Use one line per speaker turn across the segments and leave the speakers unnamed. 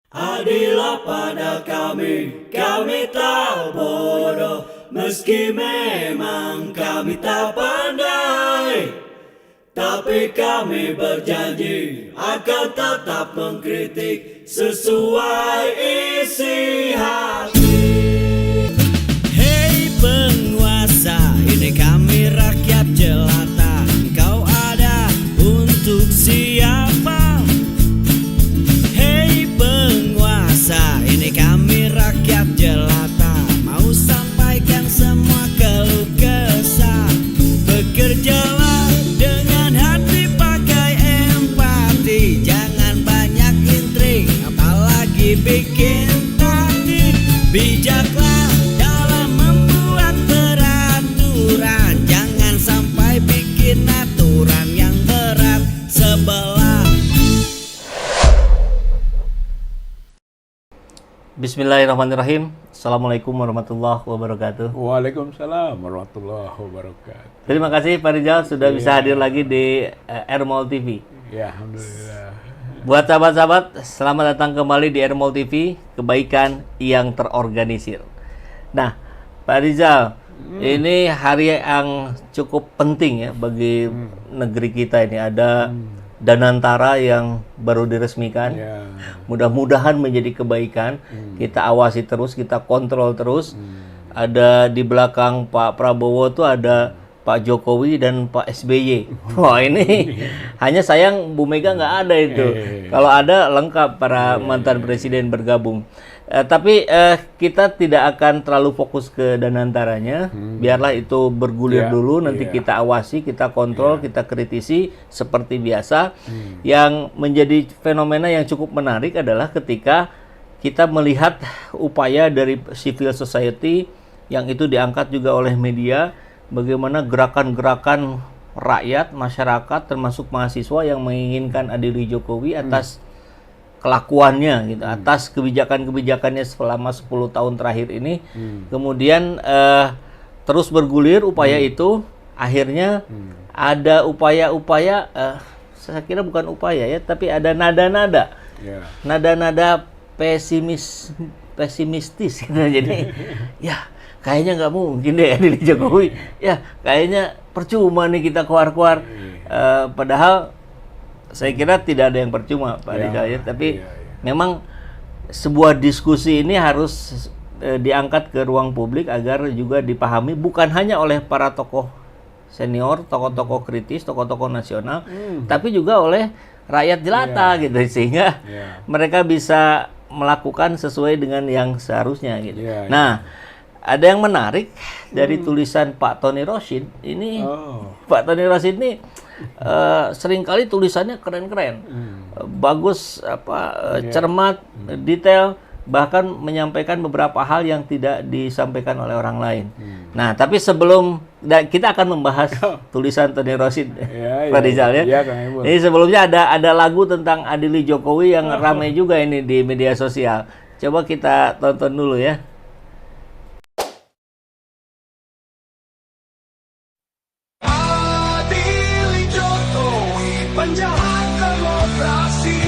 Adillah pada kami tak bodoh, meski memang kami tak pandai. Tapi kami berjanji akan tetap mengkritik sesuai isi hati. Hei penguasa, ini kami rakyat jelata. Engkau ada untuk siapa? Hei penguasa, ini kami rakyat jelata. Mau sampaikan semua keluh kesah. Bekerjalah dengan hati, pakai empati. Jangan banyak intrik, apalagi bikin taktik. Bijaklah dalam membuat peraturan. Jangan sampai bikin aturan yang berat sebelah.
Bismillahirrahmanirrahim. Assalamualaikum warahmatullahi wabarakatuh.
Waalaikumsalam warahmatullahi wabarakatuh.
Terima kasih Pak Rizal sudah bisa hadir lagi di Airmall TV.
Ya, alhamdulillah.
Buat sahabat-sahabat, selamat datang kembali di Airmall TV, kebaikan yang terorganisir. Nah, Pak Rizal, ini hari yang cukup penting ya bagi negeri kita ini. Ada Danantara yang baru diresmikan.
Ya.
Mudah-mudahan menjadi kebaikan. Kita awasi terus, kita kontrol terus. Ada di belakang Pak Prabowo tuh ada Pak Jokowi dan Pak SBY. Wah, ini hanya sayang Bu Mega nggak ada itu. Kalau ada lengkap para mantan presiden bergabung. Tapi kita tidak akan terlalu fokus ke Danantaranya. Biarlah itu bergulir dulu. Nanti kita awasi, kita kontrol, kita kritisi seperti biasa. Yang menjadi fenomena yang cukup menarik adalah ketika kita melihat upaya dari civil society yang itu diangkat juga oleh media. Bagaimana gerakan-gerakan rakyat, masyarakat, termasuk mahasiswa yang menginginkan adili Jokowi atas kelakuannya gitu, atas kebijakan-kebijakannya selama 10 tahun terakhir ini. Kemudian terus bergulir upaya itu, akhirnya ada upaya-upaya, saya kira bukan upaya ya, tapi ada nada-nada, nada-nada pesimistis gitu. Jadi ya kayaknya nggak mungkin deh adili Jokowi, ya kayaknya percuma nih kita keluar-keluar. Padahal saya kira tidak ada yang percuma Pak Rizal ya, tapi memang sebuah diskusi ini harus diangkat ke ruang publik agar juga dipahami bukan hanya oleh para tokoh senior, tokoh-tokoh kritis, tokoh-tokoh nasional, tapi juga oleh rakyat jelata gitu, sehingga mereka bisa melakukan sesuai dengan yang seharusnya gitu. Nah, ada yang menarik dari tulisan Pak Tony Rashid ini. Pak Tony Rashid ini seringkali tulisannya keren-keren, bagus, cermat, detail, bahkan menyampaikan beberapa hal yang tidak disampaikan oleh orang lain. Nah, tapi sebelum kita akan membahas tulisan Tony Rashid, Pak Rizal ya. Ini sebelumnya ada lagu tentang adili Jokowi yang ramai juga ini di media sosial. Coba kita tonton dulu ya.
Penjahat demokrasi,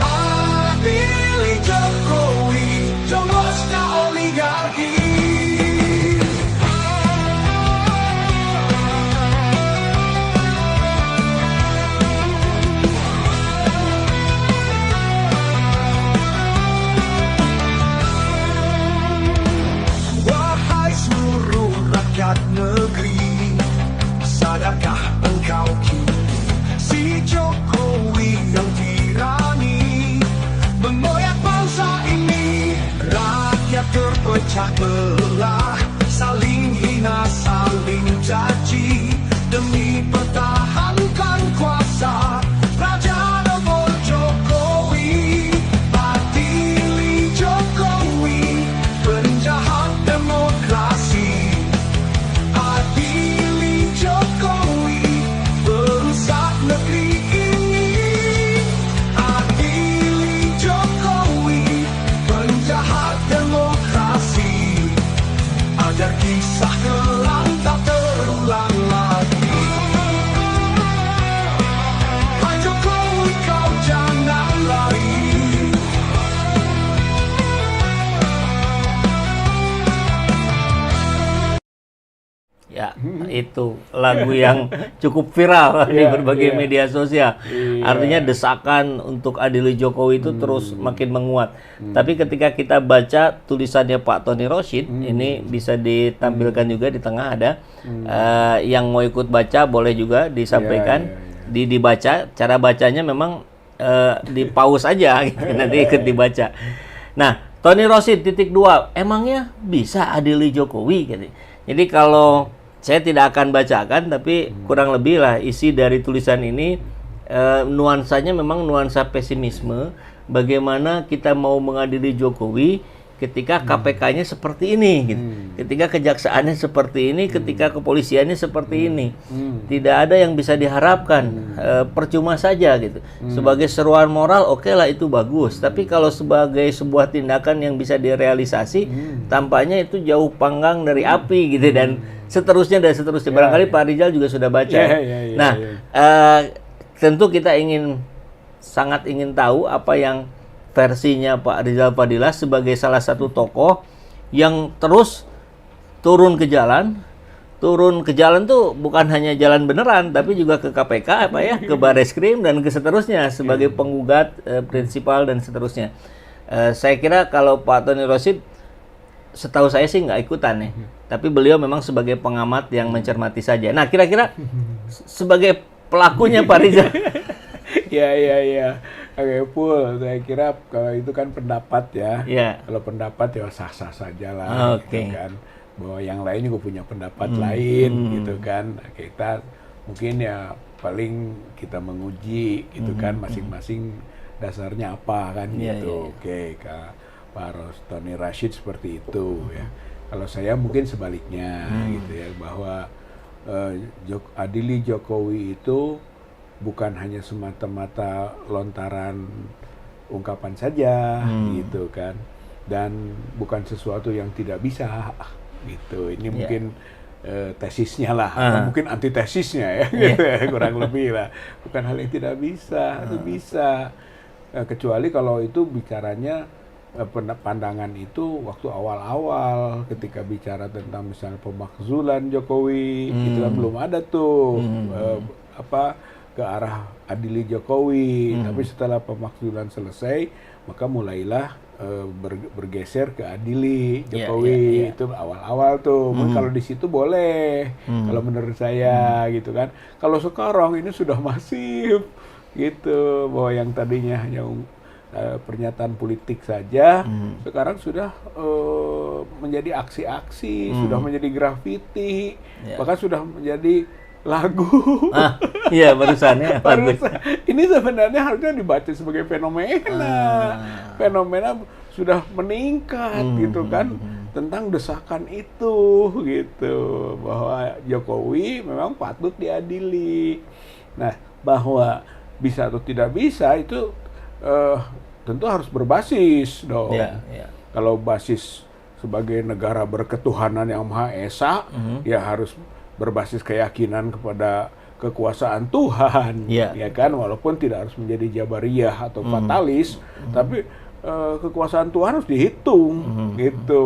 adili Jokowi, jongosnya oligarki. Wahai seluruh rakyat negeri, sadarkah engkau kini si Jokowi yang tirani mengoyak bangsa ini? Rakyat terpecah belah, saling hina, saling caci, demi pertahankan kuasa Raja Nomor Jokowi. Adili Jokowi, penjahat demokrasi. Adili Jokowi, perusak negeri ini. Adili Jokowi, penjahat demokrasi.
Itu lagu yang cukup viral di
Iya,
berbagai
iya.
media sosial.
Iya.
Artinya desakan untuk adili Jokowi itu terus makin menguat. Tapi ketika kita baca tulisannya Pak Tony Rashid, ini bisa ditampilkan juga di tengah ada. Yang mau ikut baca boleh juga disampaikan,
Iya.
dibaca. Cara bacanya memang di pause aja, gitu. Nanti ikut dibaca. Nah, Tony Rashid titik 2, emangnya bisa adili Jokowi? Gitu. Jadi kalau saya tidak akan bacakan, tapi kurang lebih lah isi dari tulisan ini nuansanya memang nuansa pesimisme. Bagaimana kita mau mengadili Jokowi ketika KPK-nya seperti ini, gitu. Ketika kejaksaannya seperti ini, ketika kepolisiannya seperti ini, tidak ada yang bisa diharapkan, percuma saja gitu. Sebagai seruan moral, oke lah itu bagus. Tapi kalau sebagai sebuah tindakan yang bisa direalisasi, tampaknya itu jauh panggang dari api gitu dan seterusnya dan seterusnya. Barangkali Pak Rizal juga sudah baca. Nah, tentu kita sangat ingin tahu apa yang versinya Pak Rizal Fadilah sebagai salah satu tokoh yang terus turun ke jalan. Turun ke jalan tuh bukan hanya jalan beneran, tapi juga ke KPK, ke Bareskrim dan ke seterusnya sebagai penggugat prinsipal dan seterusnya. Saya kira kalau Pak Tony Rashid, setahu saya sih nggak ikutan ya, tapi beliau memang sebagai pengamat yang mencermati saja. Nah, kira-kira sebagai pelakunya Pak Rizal.
Ya. Oke, Pul, saya kira kalau itu kan pendapat ya.
Iya.
Kalau pendapat ya sah-sah saja lah,
Oke.
gitu kan. Bahwa yang lain juga punya pendapat lain, gitu kan. Nah, kita mungkin ya paling kita menguji, gitu kan, masing-masing dasarnya apa kan,
Iya,
gitu.
iya.
Oke, Pak Tony Rashid seperti itu ya. Kalau saya mungkin sebaliknya, gitu ya, bahwa adili Jokowi itu bukan hanya semata-mata lontaran ungkapan saja, gitu kan, dan bukan sesuatu yang tidak bisa, gitu. Ini mungkin tesisnya lah, atau mungkin antitesisnya ya, gitu ya, kurang lebih lah. Bukan hal yang tidak bisa, itu bisa. Kecuali kalau itu bicaranya pandangan itu waktu awal-awal ketika bicara tentang misalnya pemakzulan Jokowi, itu kan belum ada tuh ke arah adili Jokowi. Tapi setelah pemakzulan selesai, maka mulailah bergeser ke adili Jokowi. Itu awal-awal tuh. Kalau di situ boleh, kalau menurut saya, gitu kan. Kalau sekarang ini sudah masif, gitu, bahwa yang tadinya hanya pernyataan politik saja, sekarang sudah menjadi aksi-aksi, sudah menjadi grafiti, bahkan sudah menjadi lagu.
Iya, barusannya.
Ini sebenarnya harusnya dibaca sebagai fenomena. Fenomena sudah meningkat, gitu kan, tentang desakan itu, gitu, bahwa Jokowi memang patut diadili. Nah, bahwa bisa atau tidak bisa itu tentu harus berbasis dong. Kalau basis sebagai negara berketuhanan yang Maha Esa, ya harus berbasis keyakinan kepada kekuasaan Tuhan, ya kan, walaupun tidak harus menjadi jabariyah atau fatalis, tapi kekuasaan Tuhan harus dihitung, gitu.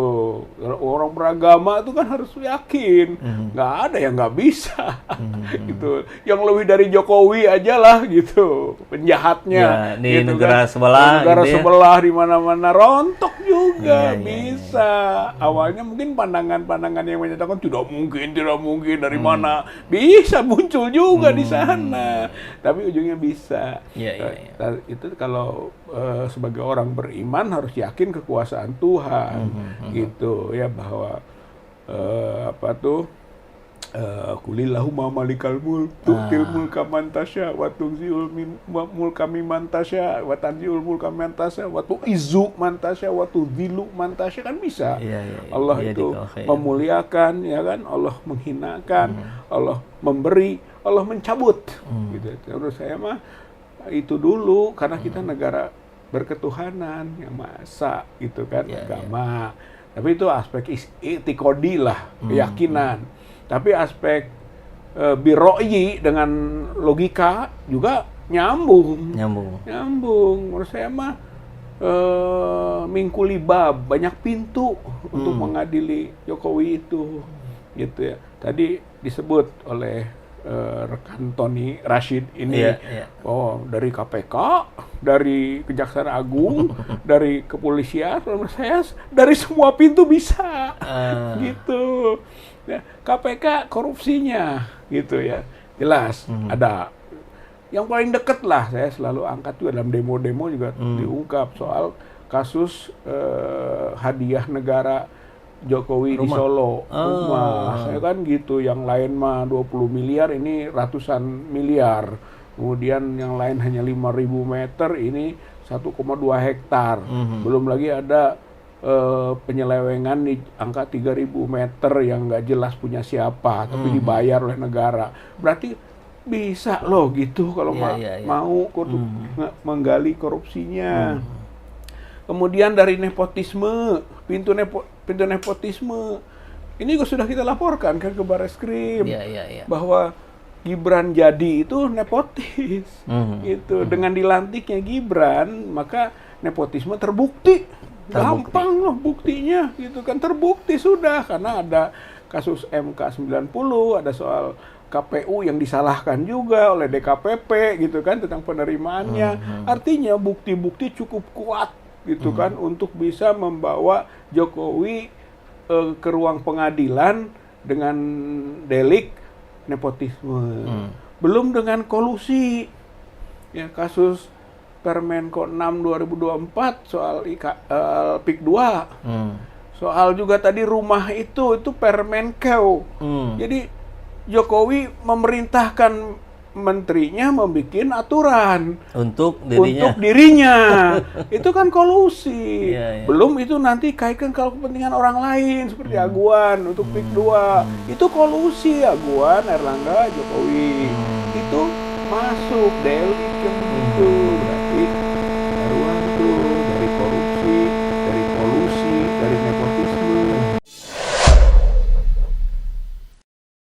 Orang beragama itu kan harus yakin, nggak ada yang nggak bisa, gitu. Yang lebih dari Jokowi aja lah, gitu, penjahatnya.
Ya, di
gitu
negara
kan.
sebelah,
negara
gitu ya.
sebelah di mana-mana rontok juga, bisa. Awalnya mungkin pandangan-pandangan yang menyatakan tidak mungkin dari mana, bisa muncul juga di sana, tapi ujungnya bisa. Itu kalau sebagai orang beriman harus yakin kekuasaan Tuhan, gitu ya, bahwa Qulillahumma malikal mulk tu'til mulka man tasya wa tunzi'ul mulka mimman tasya wa tanzi'ul mulka mimman tasya wa tu'izzu man tasya wa tudhillu man tasya, kan bisa. Allah itu memuliakan, ya kan, Allah menghinakan, Allah memberi, Allah mencabut, gitu. Menurut saya mah itu dulu, karena kita negara berketuhanan yang Maha, gitu kan, agama. Tapi itu aspek itikodi lah, keyakinan. Tapi aspek biro'i dengan logika juga nyambung. Menurut saya mah mingkuli bab, banyak pintu untuk mengadili Jokowi itu, gitu ya. Tadi disebut oleh rekan Tony Rashid ini, oh dari KPK, dari Kejaksaan Agung, dari kepolisian, menurut saya dari semua pintu bisa, gitu. Ya, KPK korupsinya, gitu ya, jelas ada. Yang paling dekat lah, saya selalu angkat juga dalam demo-demo juga diungkap soal kasus hadiah negara Jokowi di Solo, rumah, saya kan gitu, yang lain mah 20 miliar, ini ratusan miliar, kemudian yang lain hanya 5.000 meter, ini 1,2 hektar, belum lagi ada penyelewengan di angka 3.000 meter yang nggak jelas punya siapa, tapi dibayar oleh negara, berarti bisa loh gitu kalau mau menggali korupsinya. Kemudian dari nepotisme, pintu nepotisme, ini juga sudah kita laporkan kan ke Barreskrim, bahwa Gibran jadi itu nepotis, gitu. Dengan dilantiknya Gibran, maka nepotisme terbukti. Gampang loh buktinya, gitu kan, terbukti sudah, karena ada kasus MK 90, ada soal KPU yang disalahkan juga oleh DKPP, gitu kan, tentang penerimaannya. Artinya bukti-bukti cukup kuat, gitu kan, untuk bisa membawa Jokowi ke ruang pengadilan dengan delik nepotisme. Belum dengan kolusi, ya, kasus Permenko 6 2024 soal PIK 2, soal juga tadi rumah itu Permenkeu. Jadi Jokowi memerintahkan menterinya membikin aturan
untuk
dirinya. Itu kan kolusi. Belum itu nanti kaitkan kalau kepentingan orang lain seperti Aguan untuk PIK 2. Itu kolusi Aguan, Erlangga, Jokowi. Itu masuk delik yang begitu. Berarti